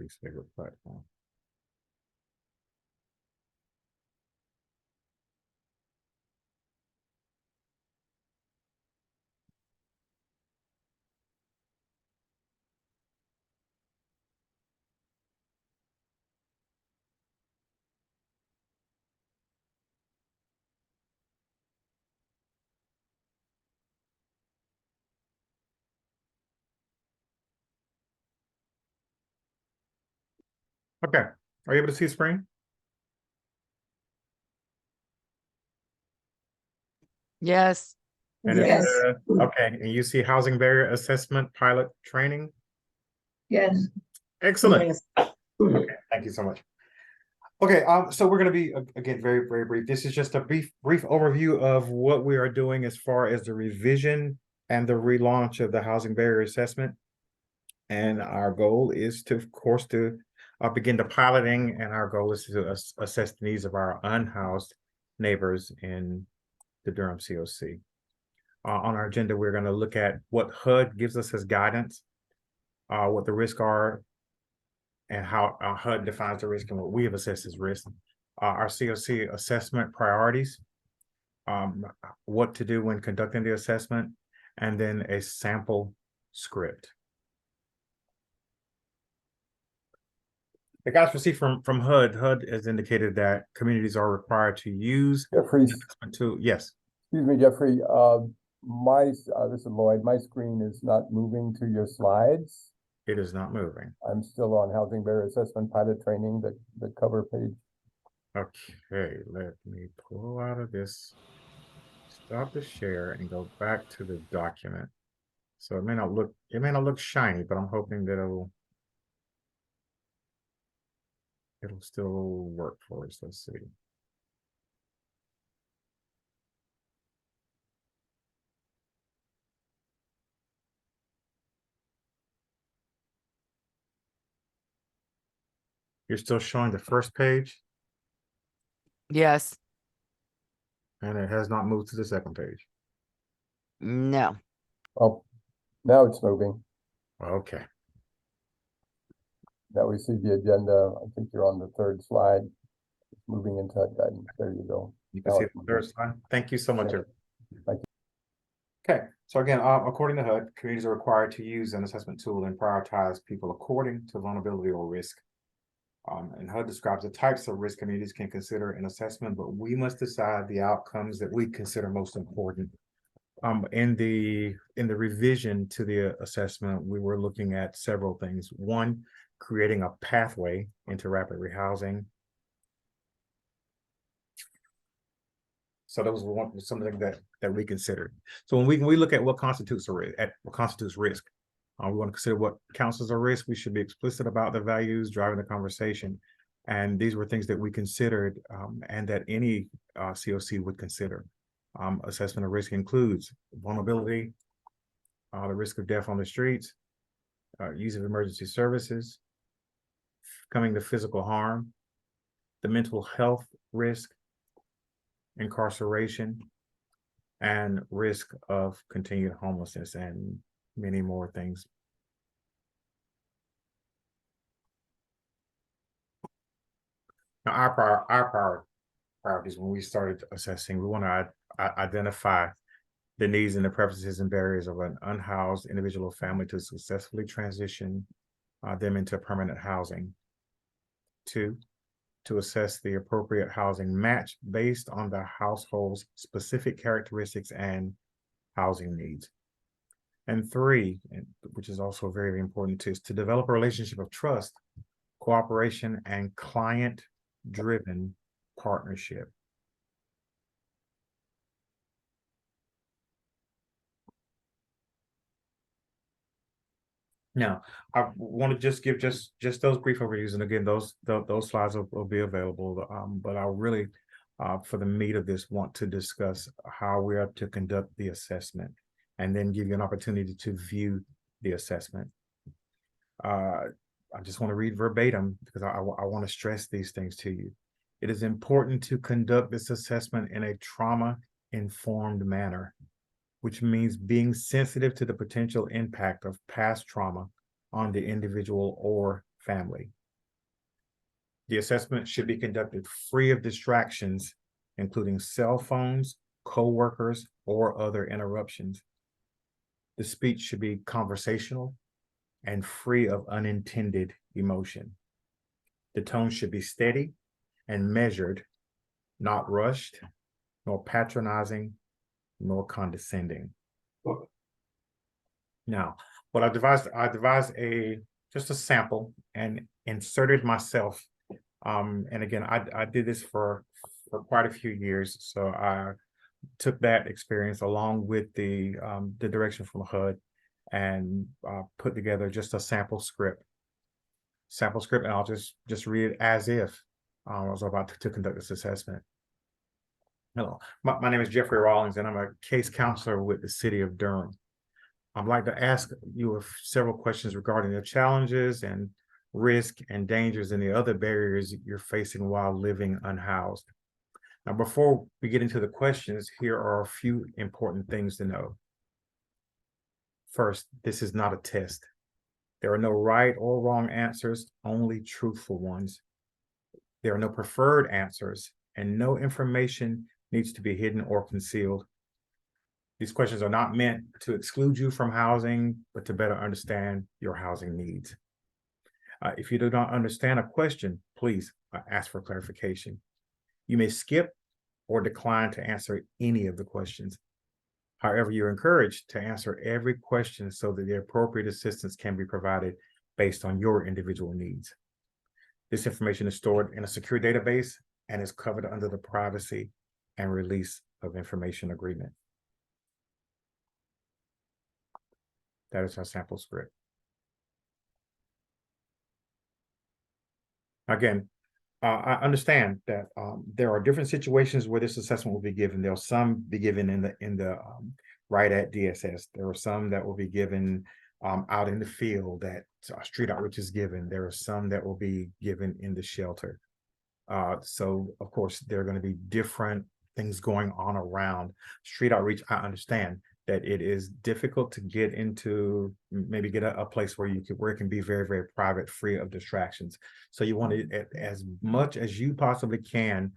least favorite platform. Okay, are you able to see screen? Yes. And Yes. okay, and you see housing barrier assessment pilot training? Yes. Excellent. Okay, thank you so much. Okay, so we're going to be again very brief. This is just a brief overview of what we are doing as far as the revision and the relaunch of the housing barrier assessment. And our goal is to, of course, to begin the piloting, and our goal is to assess the needs of our unhoused neighbors in the Durham COC. On our agenda, we're going to look at what HUD gives us as guidance, what the risks are, and how HUD defines the risk and what we have assessed as risk. Our COC assessment priorities, what to do when conducting the assessment, and then a sample script. The guys received from HUD. HUD has indicated that communities are required to use Jeffrey, assessment tool. Yes. excuse me, Jeffrey, this is Lloyd. My screen is not moving to your slides. It is not moving. I'm still on housing barrier assessment pilot training, the cover page. Okay, let me pull out of this, stop the share, and go back to the document. So it may not look shiny, but I'm hoping that it'll still work for us. Let's see. You're still showing the first page, Yes. and it has not moved to the second page. No. Oh, now it's moving. Okay. Now we see the agenda. I think you're on the third slide. It's moving into that guidance. There you go. You can Now see it's the moving. third slide. Thank you so much. Yeah. Thank you. Okay, so again, according to HUD, communities are required to use an assessment tool and prioritize people according to vulnerability or risk. And HUD describes the types of risk communities can consider in assessment, but we must decide the outcomes that we consider most important. In the revision to the assessment, we were looking at several things. One, creating a pathway into rapid rehousing. So that was something that we considered. So when we look at what constitutes a risk, we want to consider what counts as a risk. We should be explicit about the values driving the conversation. And these were things that we considered and that any COC would consider. Assessment of risk includes vulnerability, the risk of death on the streets, use of emergency services, coming to physical harm, the mental health risk, incarceration, and risk of continued homelessness, and many more things. Now, our priorities when we started assessing, we want to identify the needs and the preferences and barriers of an unhoused individual or family to successfully transition them into permanent housing. 2, to assess the appropriate housing match based on the household's specific characteristics and housing needs. And 3, which is also very important, is to develop a relationship of trust, cooperation, and client-driven partnership. Now, I want to just give just those brief overviews, and again, those slides will be available. But I really, for the meat of this, want to discuss how we are to conduct the assessment, and then give you an opportunity to view the assessment. I just want to read verbatim because I want to stress these things to you. It is important to conduct this assessment in a trauma-informed manner, which means being sensitive to the potential impact of past trauma on the individual or family. The assessment should be conducted free of distractions, including cell phones, coworkers, or other interruptions. The speech should be conversational and free of unintended emotion. The tone should be steady and measured, not rushed, nor patronizing, nor condescending. Now, what I devised just a sample and inserted myself. And again, I did this for quite a few years. So I took that experience along with the direction from HUD and put together just a sample script. And I'll just read it as if I was about to conduct this assessment. Hello, my name is Jeffrey Rawlings, and I'm a case counselor with the City of Durham. I'd like to ask you several questions regarding the challenges and risk and dangers and the other barriers you're facing while living unhoused. Now, before we get into the questions, here are a few important things to know. First, this is not a test. There are no right or wrong answers, only truthful ones. There are no preferred answers, and no information needs to be hidden or concealed. These questions are not meant to exclude you from housing, but to better understand your housing needs. If you do not understand a question, please ask for clarification. You may skip or decline to answer any of the questions. However, you're encouraged to answer every question so that the appropriate assistance can be provided based on your individual needs. This information is stored in a secure database and is covered under the Privacy and Release of Information Agreement. That is our sample script. Again, I understand that there are different situations where this assessment will be given. There'll some be given in the right at DSS. There are some that will be given out in the field that street outreach is given. There are some that will be given in the shelter. So of course, there are going to be different things going on around street outreach. I understand that it is difficult to get into, maybe get a place where where it can be very, very private, free of distractions. So you want to, as much as you possibly can,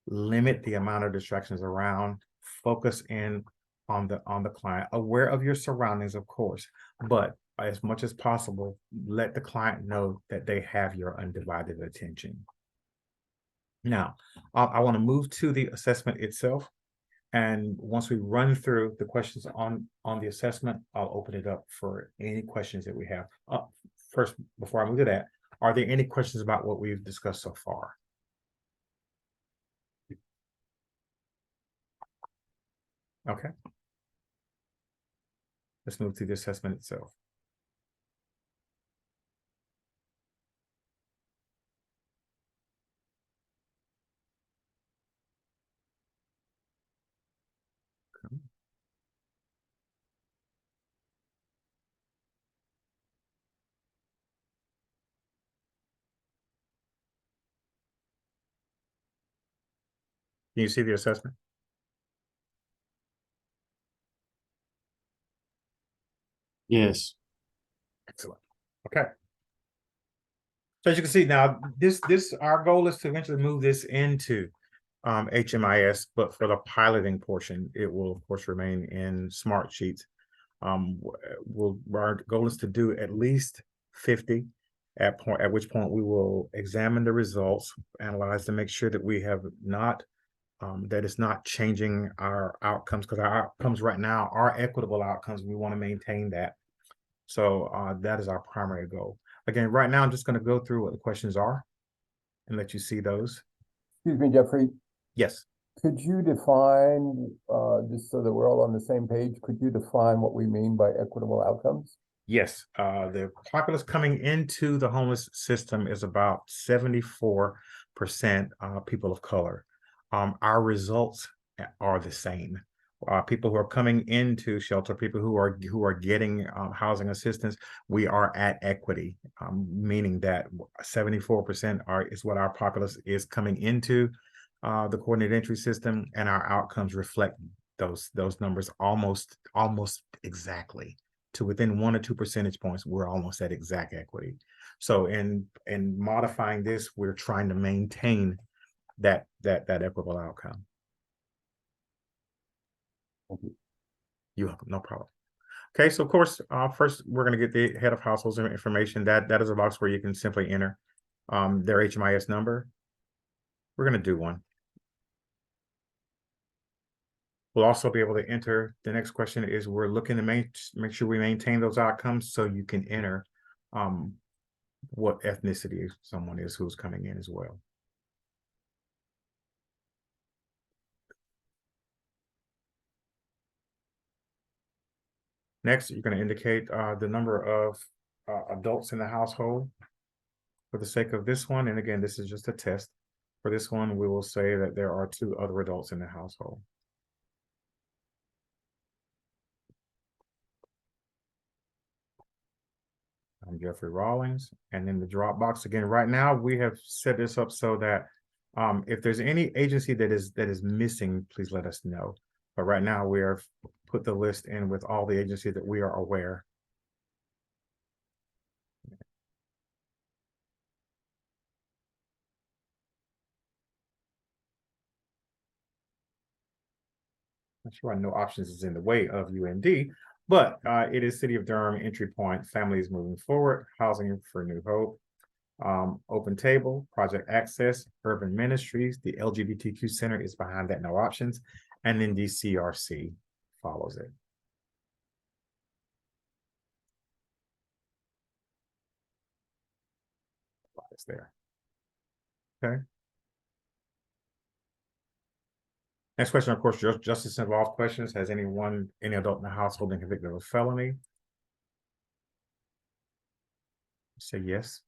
limit the amount of distractions around, focus in on the client, aware of your surroundings, of course, but as much as possible, let the client know that they have your undivided attention. Now, I want to move to the assessment itself. And once we run through the questions on the assessment, I'll open it up for any questions that we have. First, before I move to that, are there any questions about what we've discussed so far? Okay. Let's move to the assessment itself. Can you see the assessment? Yes. Excellent. Okay. So as you can see now, our goal is to eventually move this into HMIS, but for the piloting portion, it will of course remain in Smartsheets. Our goal is to do at least 50, at which point we will examine the results, analyze to make sure that we have not that it's not changing our outcomes, because our outcomes right now are equitable outcomes. We want to maintain that. So that is our primary goal. Again, right now, I'm just going to go through what the questions are and let you see those. Excuse me, Jeffrey, Yes. could you define, just so that we're all on the same page, could you define what we mean by equitable outcomes? Yes. The populace coming into the homeless system is about 74% people of color. Our results are the same. People who are coming into shelter, people who are getting housing assistance, we are at equity, meaning that 74% is what our populace is coming into the coordinated entry system, and our outcomes reflect those numbers almost exactly. To within 1 or 2 percentage points, we're almost at exact equity. So in modifying this, we're trying to maintain that equitable outcome. Thank you. No problem. Okay, so of course, first we're going to get the head of households information. That is a box where you can simply enter their HMIS number. We're going to do one. We'll also be able to enter. The next question is we're looking to make sure we maintain those outcomes, so you can enter what ethnicity someone is who's coming in as well. Next, you're going to indicate the number of adults in the household for the sake of this one. And again, this is just a test. For this one, we will say that there are 2 other adults in the household. I'm Jeffrey Rawlings, and in the Dropbox again, right now we have set this up so that if there's any agency that is missing, please let us know. But right now we have put the list in with all the agencies that we are aware. I'm sure no options is in the way of UMD, but it is City of Durham, Entry Point, Families Moving Forward, Housing for New Hope, Open Table, Project Access, Urban Ministries, the LGBTQ Center is behind that, no options, and then DCRC follows it. It's there. Okay. Next question, of course, justice involved questions. Has any adult in the household been convicted of a felony? Say yes.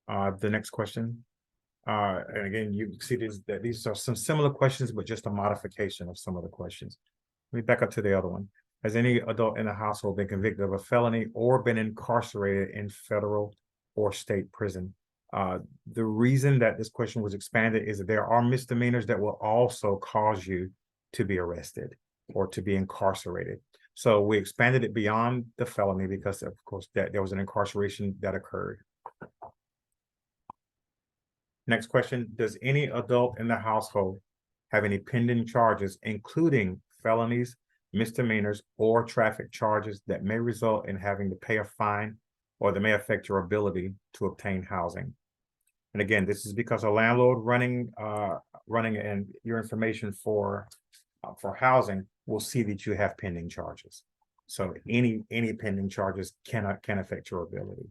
The next question. And again, you see that these are some similar questions, but just a modification of some of the questions. Let me back up to the other one. Has any adult in the household been convicted of a felony or been incarcerated in federal or state prison? The reason that this question was expanded is that there are misdemeanors that will also cause you to be arrested or to be incarcerated. So we expanded it beyond the felony because, of course, that there was an incarceration that occurred. Next question, does any adult in the household have any pending charges, including felonies, misdemeanors, or traffic charges that may result in having to pay a fine or that may affect your ability to obtain housing? And again, this is because a landlord running and your information for housing will see that you have pending charges. So any pending charges can affect your ability.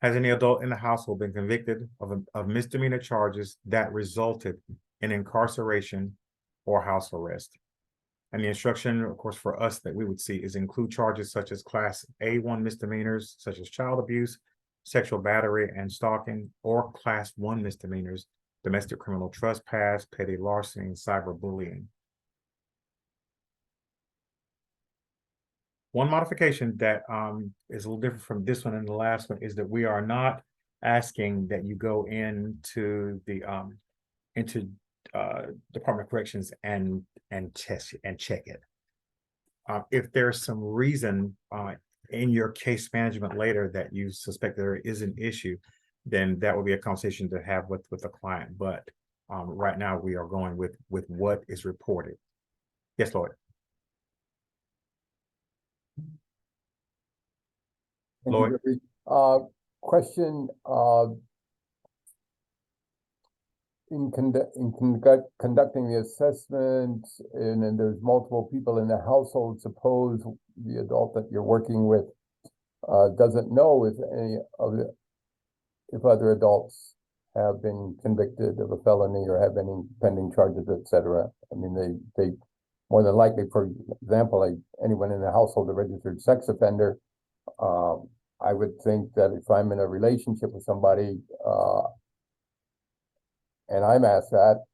Has any adult in the household been convicted of misdemeanor charges that resulted in incarceration or house arrest? And the instruction, of course, for us that we would see is include charges such as Class A1 misdemeanors, such as child abuse, sexual battery, and stalking, or Class 1 misdemeanors, domestic criminal trespass, petty larceny, and cyberbullying. One modification that is a little different from this one and the last one is that we are not asking that you go into the Department of Corrections and check it. If there's some reason in your case management later that you suspect there is an issue, then that would be a conversation to have with the client. But right now we are going with what is reported. Yes, Lloyd. Lloyd. Question, in conducting the assessment, and then there's multiple people in the household, suppose the adult that you're working with doesn't know if other adults have been convicted of a felony or have any pending charges, etc. I mean, they more than likely, for example, anyone in the household, a registered sex offender, I would think that if I'm in a relationship with somebody and I'm asked that,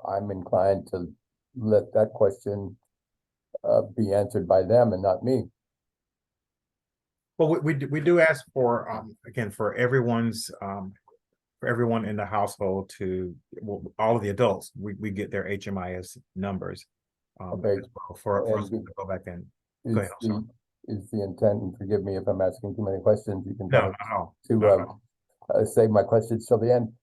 I'm inclined to let that question be answered by them and not me. Well, we do ask for again for everyone in the household to, well, all of the adults, we get their HMIS numbers Okay. as well for us to go back and go ahead. is the intent, and forgive me if I'm asking too many questions, you can No, tell me not at all. to, Not at all. save my questions till the end.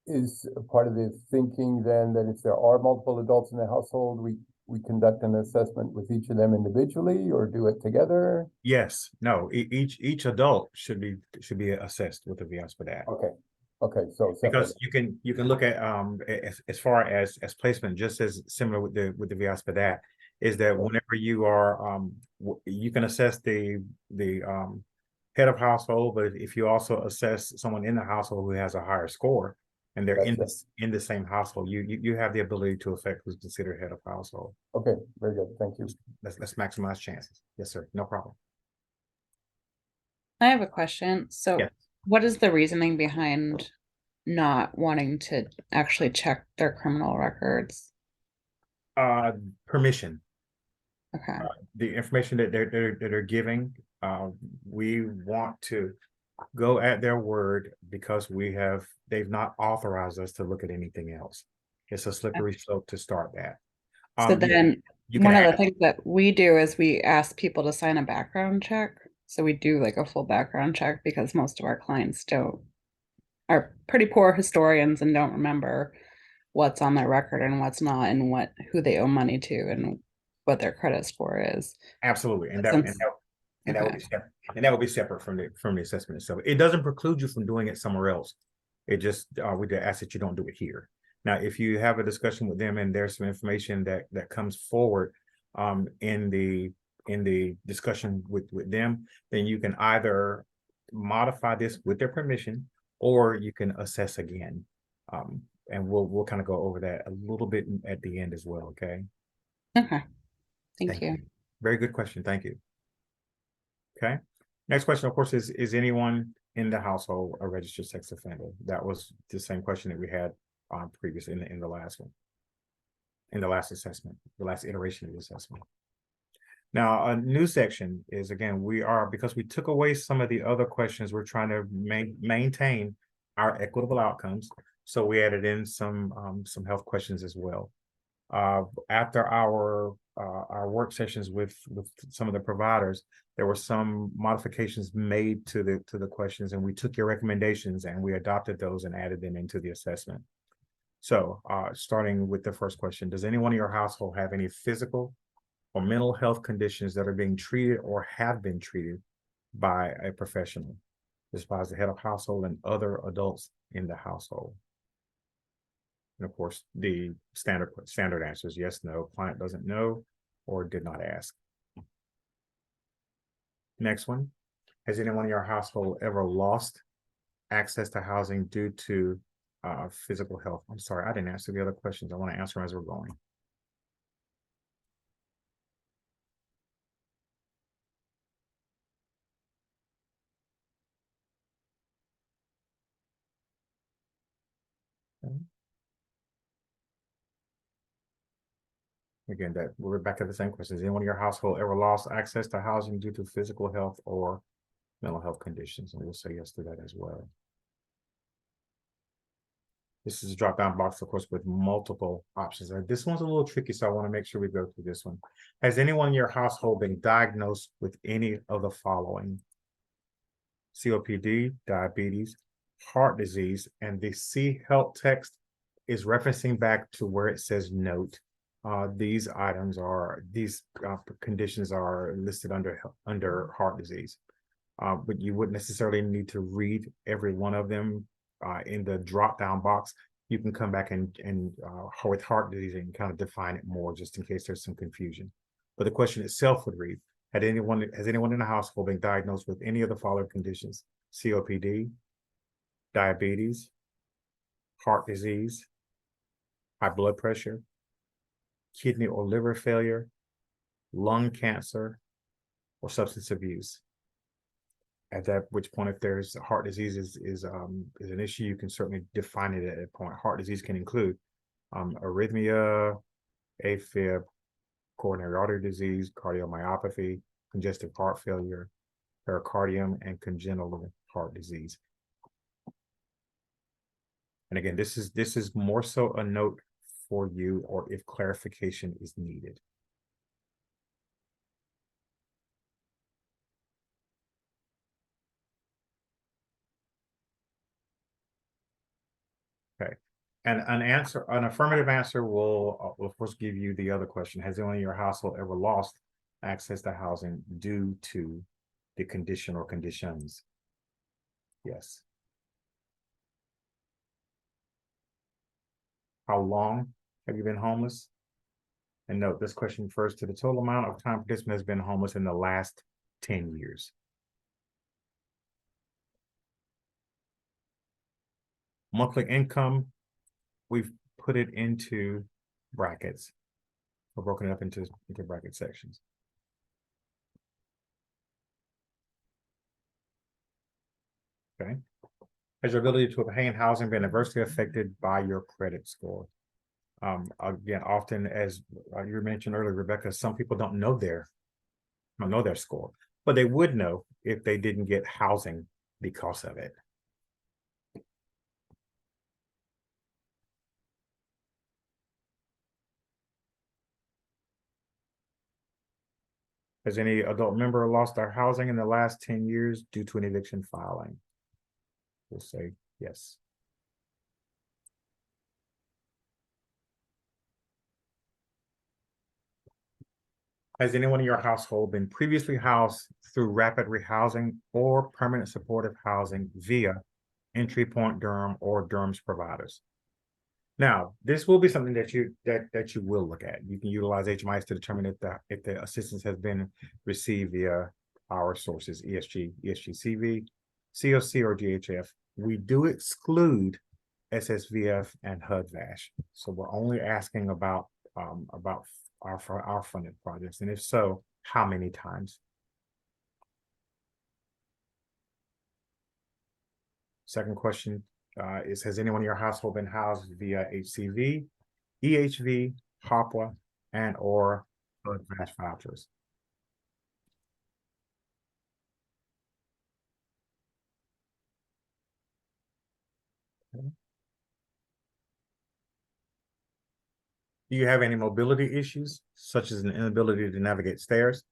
Is part of the thinking then that if there are multiple adults in the household, we conduct an assessment with each of them individually or do it together? Yes, no, each adult should be assessed with the VIASPDAT. Okay, so separate. Because you can look at as far as placement, just as similar with the VIASPDAT, is that whenever you are you can assess the head of household, but if you also assess someone in the household who has a higher score and they're Gotcha. in the same household, you have the ability to affect who's considered head of household. Okay, very good, thank you. Let's maximize chances. Yes, sir. No problem. I have a question. So Yeah. what is the reasoning behind not wanting to actually check their criminal records? Permission. Okay. The information that they're giving, we want to go at their word because they've not authorized us to look at anything else. It's a slippery slope to start that. So then you can one of the ask- things that we do is we ask people to sign a background check. So we do like a full background check because most of our clients are pretty poor historians and don't remember what's on their record and what's not and who they owe money to and what their credit score is. Absolutely, and Since- that would be separate, from the assessment itself. It doesn't preclude you from doing it somewhere else. It just we just ask that you don't do it here. Now, if you have a discussion with them and there's some information that comes forward in the discussion with them, then you can either modify this with their permission or you can assess again. And we'll kind of go over that a little bit at the end as well. Okay. Okay. Thank you. Very good question. Thank you. Okay. Next question, of course, is anyone in the household a registered sex offender? That was the same question that we had previously in the last one, in the last assessment, the last iteration of the assessment. Now, a new section is, again, because we took away some of the other questions, we're trying to maintain our equitable outcomes. So we added in some health questions as well. After our work sessions with some of the providers, there were some modifications made to the questions, and we took your recommendations and we adopted those and added them into the assessment. So starting with the first question, does anyone in your household have any physical or mental health conditions that are being treated or have been treated by a professional? This applies to head of household and other adults in the household. And of course, the standard answers, yes, no, client doesn't know, or did not ask. Next one, has anyone in your household ever lost access to housing due to physical health? I'm sorry, I didn't answer the other questions. I want to answer them as we're going. Okay. Again, that we're back to the same question. Has anyone in your household ever lost access to housing due to physical health or mental health conditions? And we'll say yes to that as well. This is a drop-down box, of course, with multiple options. This one's a little tricky, so I want to make sure we go through this one. Has anyone in your household been diagnosed with any of the following? COPD, diabetes, heart disease, and the C help text is referencing back to where it says note. These conditions are listed under heart disease, but you wouldn't necessarily need to read every one of them in the drop down box. You can come back and with heart disease and kind of define it more, just in case there's some confusion. But the question itself would read: has anyone in the household been diagnosed with any of the following conditions? COPD, diabetes, heart disease, high blood pressure, kidney or liver failure, lung cancer, or substance abuse. At that which point, if there's heart disease is an issue, you can certainly define it at that point. Heart disease can include arrhythmia, AFib, coronary artery disease, cardiomyopathy, congestive heart failure, pericardium, and congenital heart disease. And again, this is more so a note for you, or if clarification is needed. And an affirmative answer will of course give you the other question. Has anyone in your household ever lost access to housing due to the condition or conditions? Yes. How long have you been homeless? And note, this question refers to the total amount of time participant has been homeless in the last 10 years. Monthly income, we've put it into brackets. We're broken it up into bracket sections. Okay. Has your ability to obtain housing been adversely affected by your credit score? Again, often, as you mentioned earlier, Rebecca, some people don't know their score, but they would know if they didn't get housing because of it. Has any adult member lost their housing in the last 10 years due to an eviction filing? We'll say yes. Has anyone in your household been previously housed through rapid rehousing or permanent supportive housing via Entry Point Durham or Durham's providers? Now, this will be something that you will look at. You can utilize HMIS to determine if the assistance has been received via our sources, ESG, ESGCV, COC, or GHF. We do exclude SSVF and HUD-VASH. So we're only asking about our funded projects, and if so, how many times? Second question is, has anyone in your household been housed via HCV, EHV, HOPWA, and or HUD-VASH vouchers? Okay. Do you have any mobility issues, such as an inability to navigate stairs,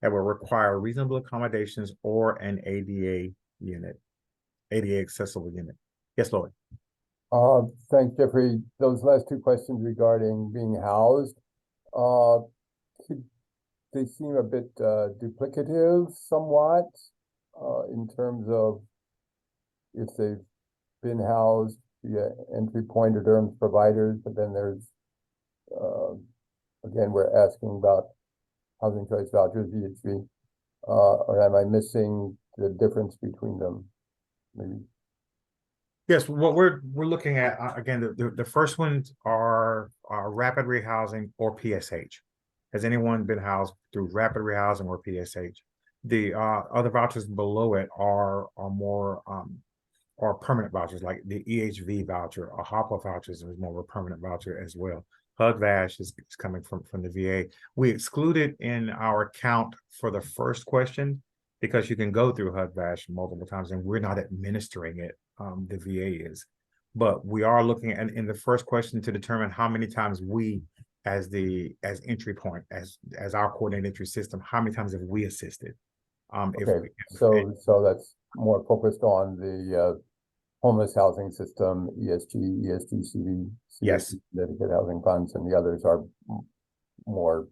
that will require reasonable accommodations or an ADA unit, ADA accessible unit? Yes, Lloyd. Thanks, Jeffrey. Those last two questions regarding being housed, they seem a bit duplicative somewhat in terms of if they've been housed via Entry Point or Durham's providers, but then there's again, we're asking about housing choice vouchers, VHV, or am I missing the difference between them? Maybe. Yes, what we're looking at again, the first ones are rapid rehousing or PSH. Has anyone been housed through rapid rehousing or PSH? The other vouchers below it are more or permanent vouchers, like the EHV voucher, a HOPWA voucher is more of a permanent voucher as well. HUD-VASH is coming from the VA. We excluded in our count for the first question because you can go through HUD-VASH multiple times and we're not administering it. The VA is, but we are looking at in the first question to determine how many times we, as Entry Point, as our coordinated entry system, how many times have we assisted? Okay, so that's more focused on the homeless housing system, ESG, ESGCV, yes, dedicated housing funds, and the others are more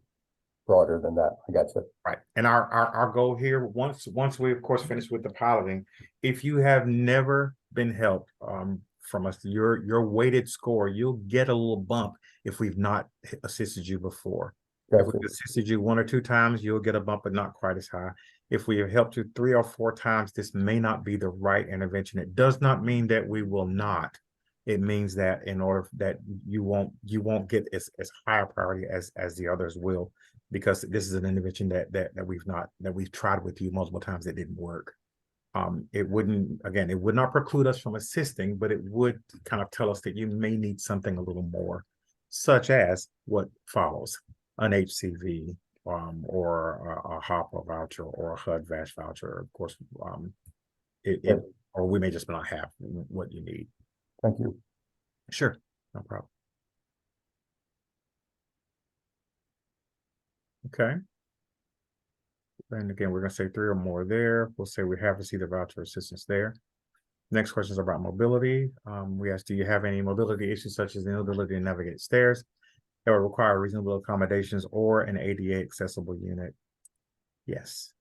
broader than that. I got you. right. And our goal here, once we of course finish with the piloting, if you have never been helped from us, your weighted score, you'll get a little bump if we've not assisted you before. If we've assisted you 1 or 2 times, you'll get a bump, but not quite as high. If we have helped you 3 or 4 times, this may not be the right intervention. It does not mean that we will not. It means that in order that you won't get as high a priority as the others will, because this is an intervention that we've tried with you multiple times that didn't work. It would not preclude us from assisting, but it would kind of tell us that you may need something a little more, such as what follows: an HCV, or a HOPWA voucher or a HUD-VASH voucher. Of course, or we may just not have what you need. Thank you. Sure, no problem. Okay. And again, we're going to say 3 or more there. We'll say we have received a voucher assistance there. Next question is about mobility. We asked, do you have any mobility issues such as the inability to navigate stairs that would require reasonable accommodations or an ADA accessible unit? Yes.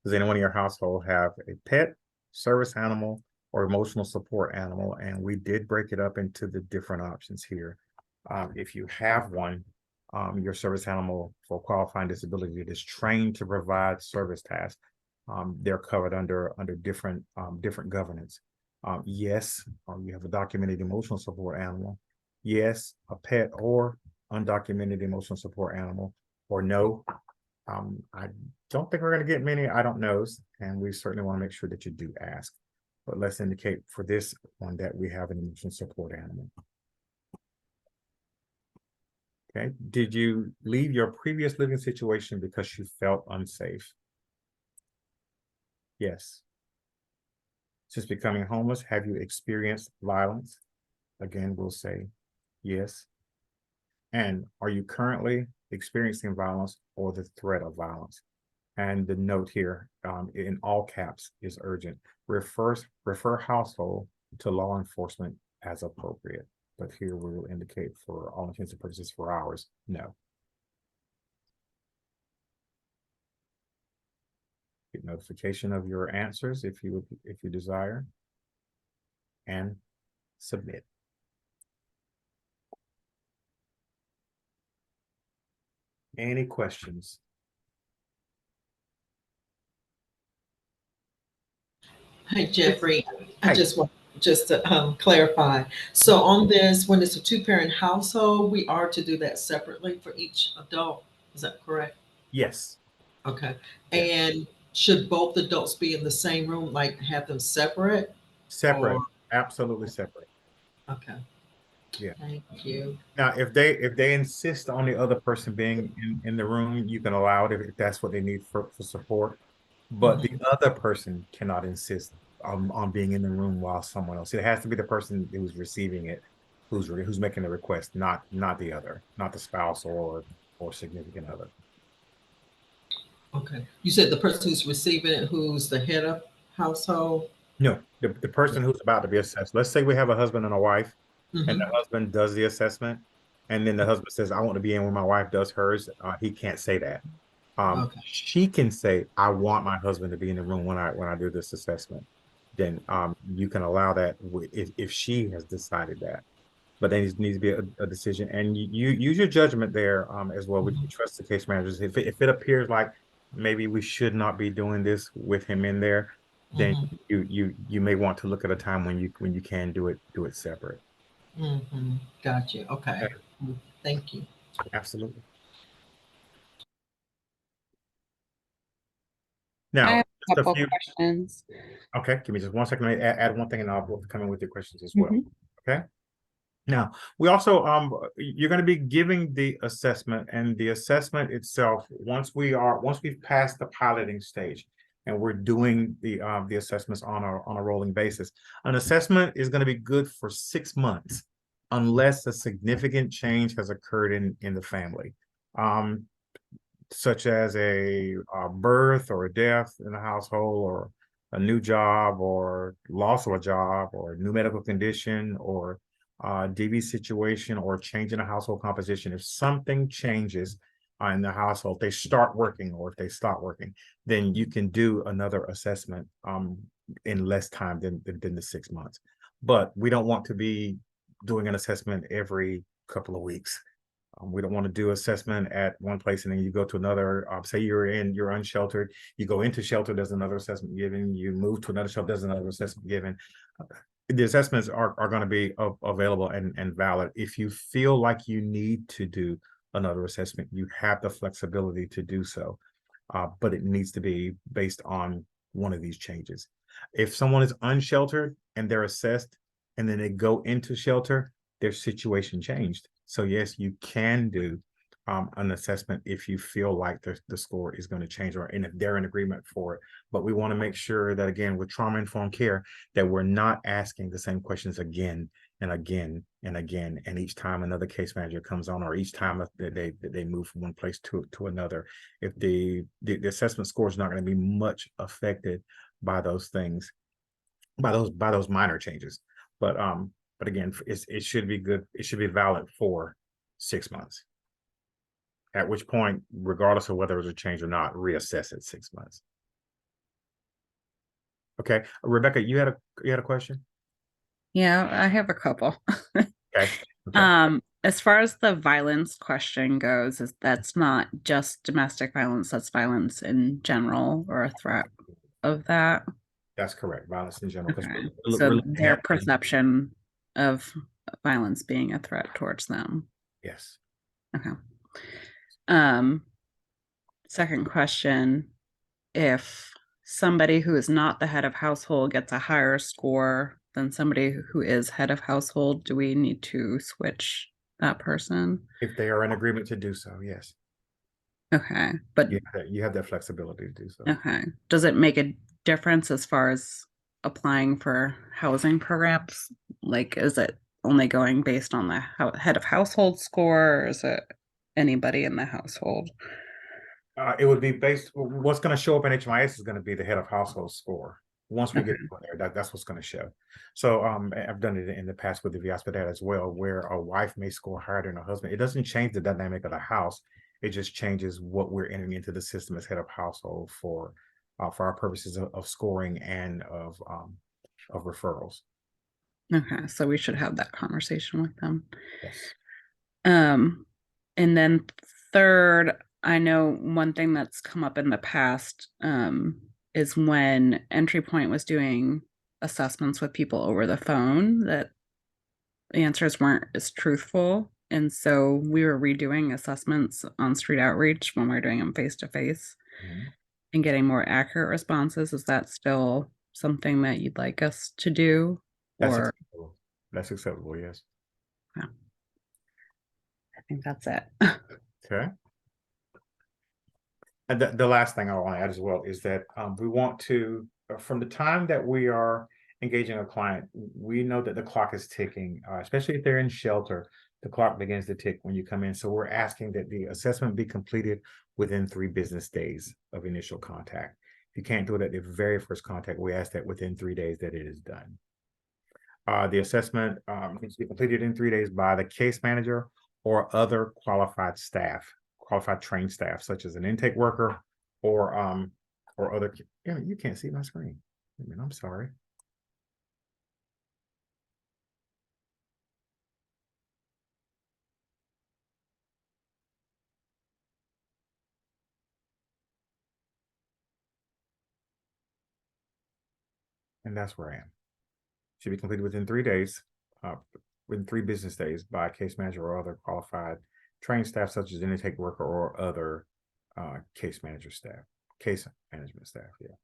Does anyone in your household have a pet, service animal, or emotional support animal? And we did break it up into the different options here. If you have one, your service animal for qualifying disability that is trained to provide service tasks, they're covered under different governance. Yes, you have a documented emotional support animal. Yes, a pet or undocumented emotional support animal, or no. I don't think we're going to get many I don't knows, and we certainly want to make sure that you do ask. But let's indicate for this one that we have an emotional support animal. Okay. Did you leave your previous living situation because you felt unsafe? Yes. Since becoming homeless, have you experienced violence? Again, we'll say yes. And are you currently experiencing violence or the threat of violence? And the note here, in all caps, is urgent. Refer household to law enforcement as appropriate. But here we will indicate for all intents and purposes for ours, no. Get notification of your answers if you desire, and submit. Any questions? Hi, Jeffrey. Hi. I just want to clarify. So on this, when it's a two-parent household, we are to do that separately for each adult. Is that correct? Yes. Okay. Yeah. And should both adults be in the same room, like have them separate? Separate. Or- Absolutely separate. Okay. Yeah. Thank you. Now, if they insist on the other person being in the room, you can allow it if that's what they need for support. But the other person cannot insist on being in the room while someone else. It has to be the person who's receiving it, who's making the request, not the other, not the spouse or significant other. Okay. You said the person who's receiving it, who's the head of household? No, the person who's about to be assessed. Let's say we have a husband and a wife, and the Mhm. husband does the assessment, and then the husband says, "I want to be in when my wife does hers." He can't say that. Okay. She can say, "I want my husband to be in the room when I do this assessment." Then you can allow that if she has decided that. But there needs to be a decision, and you use your judgment there as well. We trust the case managers. If it appears like maybe we should not be doing this with him in there, then you may want to look at a time when you can do it separate. Gotcha. Okay. Thank you. Absolutely. I Now, have a just a couple few. questions. Okay, give me just 1 second. Let me add one thing, and I'll come in with your questions as well. Mhm. Okay. Now, we also you're going to be giving the assessment, and the assessment itself, once we've passed the piloting stage and we're doing the assessments on a rolling basis. An assessment is going to be good for 6 months unless a significant change has occurred in the family. Such as a birth or a death in the household, or a new job, or loss of a job, or a new medical condition, or DV situation, or change in the household composition. If something changes in the household, they start working, or if they stop working, then you can do another assessment in less time than the 6 months. But we don't want to be doing an assessment every couple of weeks. We don't want to do assessment at one place and then you go to another. Say you're unsheltered, you go into shelter, there's another assessment given. You move to another shelter, there's another assessment given. The assessments are going to be available and valid. If you feel like you need to do another assessment, you have the flexibility to do so, but it needs to be based on one of these changes. If someone is unsheltered and they're assessed and then they go into shelter, their situation changed. So yes, you can do an assessment if you feel like the score is going to change, and if they're in agreement for it. But we want to make sure that, again, with trauma-informed care, that we're not asking the same questions again and again and again, and each time another case manager comes on, or each time that they move from one place to another, if the assessment score is not going to be much affected by those things, by those minor changes. But again, it should be good. It should be valid for 6 months. At which point, regardless of whether it was a change or not, reassess at 6 months. Okay, Rebecca, you had a question? Yeah, I have a couple. Okay. Okay. As far as the violence question goes, that's not just domestic violence, that's violence in general or a threat of that. That's correct. Violence in general. 'Cause Okay. we're So looking their at- perception of violence being a threat towards them. Yes. Okay. Second question, if somebody who is not the head of household gets a higher score than somebody who is head of household, do we need to switch that person? If they are in agreement to do so, yes. Okay, but You have that flexibility to do so. okay, does it make a difference as far as applying for housing programs? Like, is it only going based on the head of household score, or is it anybody in the household? It would be based, what's going to show up in HMIS is going to be the head of household score. Once we get Okay. in there, that's what's going to show. So I've done it in the past with the VIASPDAT as well, where a wife may score higher than a husband. It doesn't change the dynamic of the house. It just changes what we're entering into the system as head of household for our purposes of scoring and of referrals. Okay, so we should have that conversation with them. Yes. And then third, I know one thing that's come up in the past is when Entry Point was doing assessments with people over the phone, that the answers weren't as truthful. And so we were redoing assessments on street outreach when we were doing them face to face and getting more accurate responses. Is that still something that you'd like us to do? That's Or acceptable. That's acceptable, yes. I think that's it. Okay. And the last thing I want to add as well is that we want to, from the time that we are engaging a client, we know that the clock is ticking, especially if they're in shelter, the clock begins to tick when you come in. So we're asking that the assessment be completed within 3 business days of initial contact. If you can't do it at the very first contact, we ask that within 3 days that it is done. The assessment needs to be completed in 3 days by the case manager or other qualified staff, qualified trained staff, such as an intake worker or other. You can't see my screen. I'm sorry. And that's where I am. Should be completed within 3 days, within 3 business days by a case manager or other qualified trained staff, such as an intake worker or other case management staff. Yeah.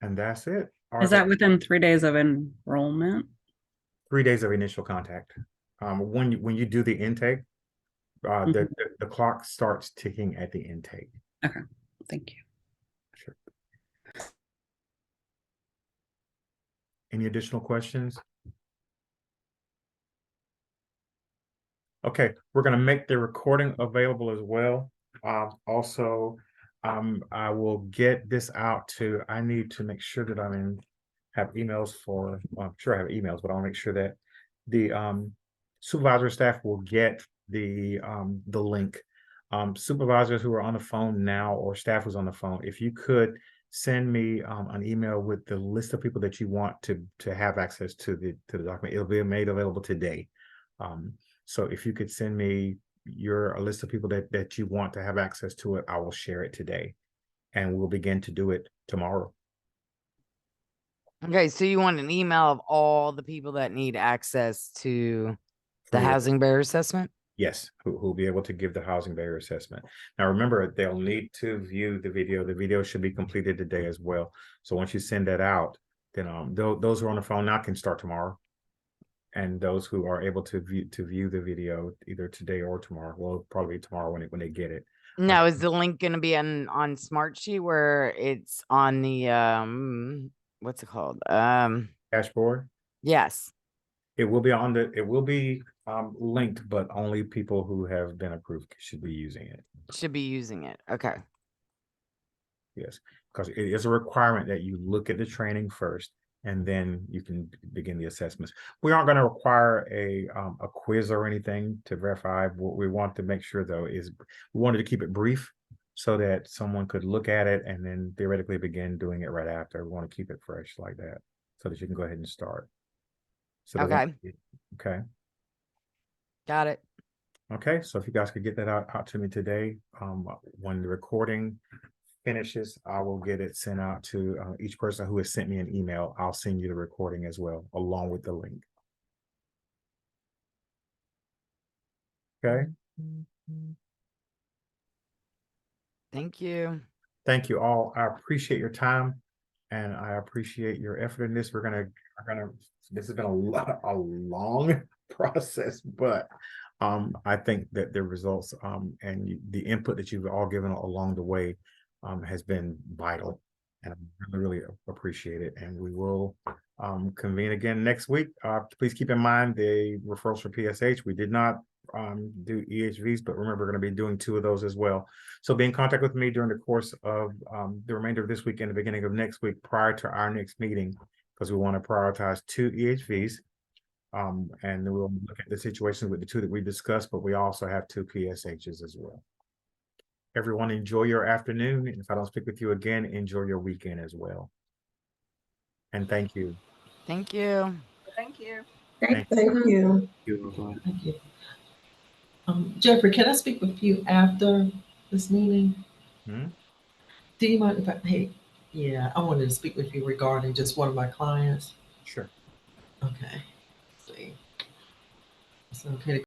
And that's it. Is that within 3 days of enrollment? 3 days of initial contact? When you do the intake, the clock starts ticking at the intake. Okay, thank you. Sure. Any additional questions? Okay, we're going to make the recording available as well. Also, I will get this out to, I need to make sure that have emails for, well, I'm sure I have emails, but I'll make sure that the supervisor staff will get the link. Supervisors who are on the phone now or staff who's on the phone, if you could send me an email with the list of people that you want to have access to the document. It'll be made available today. So if you could send me a list of people that you want to have access to it, I will share it today, and we'll begin to do it tomorrow. Okay, so you want an email of all the people that need access to the housing barrier assessment? Yes, who'll be able to give the housing barrier assessment. Now, remember, they'll need to view the video. The video should be completed today as well. So once you send that out, then those who are on the phone now can start tomorrow. And those who are able to view the video either today or tomorrow, well, probably tomorrow when they get it. Now, is the link going to be on Smartsheet where it's on the what's it called? Dashboard. Yes. It will be linked, but only people who have been approved should be using it. Should be using it. Okay. Yes, because it is a requirement that you look at the training first and then you can begin the assessments. We aren't going to require a quiz or anything to verify. What we want to make sure though is we wanted to keep it brief so that someone could look at it and then theoretically begin doing it right after. We want to keep it fresh like that so that you can go ahead and start. So Okay. Okay. Got it. Okay. So if you guys could get that out to me today, when the recording finishes, I will get it sent out to each person who has sent me an email. I'll send you the recording as well, along with the link. Okay. Thank you. Thank you all. I appreciate your time and I appreciate your effort in this. This has been a long process, but I think that the results and the input that you've all given along the way has been vital, and I really appreciate it. And we will convene again next week. Please keep in mind the referrals for PSH. We did not do EHVs, but remember, we're going to be doing 2 of those as well. So be in contact with me during the course of the remainder of this week and the beginning of next week prior to our next meeting, because we want to prioritize 2 EHVs. And then we'll look at the situation with the 2 that we discussed, but we also have 2 PSHs as well. Everyone, enjoy your afternoon. And if I don't speak with you again, enjoy your weekend as well. And thank you. Thank you. Thank you. Thank you. Bye-bye. Thank you. Jeffrey, can I speak with you after this meeting? Hmm? Do you mind if I wanted to speak with you regarding just one of my clients. Sure. Okay. Let's see. It's okay to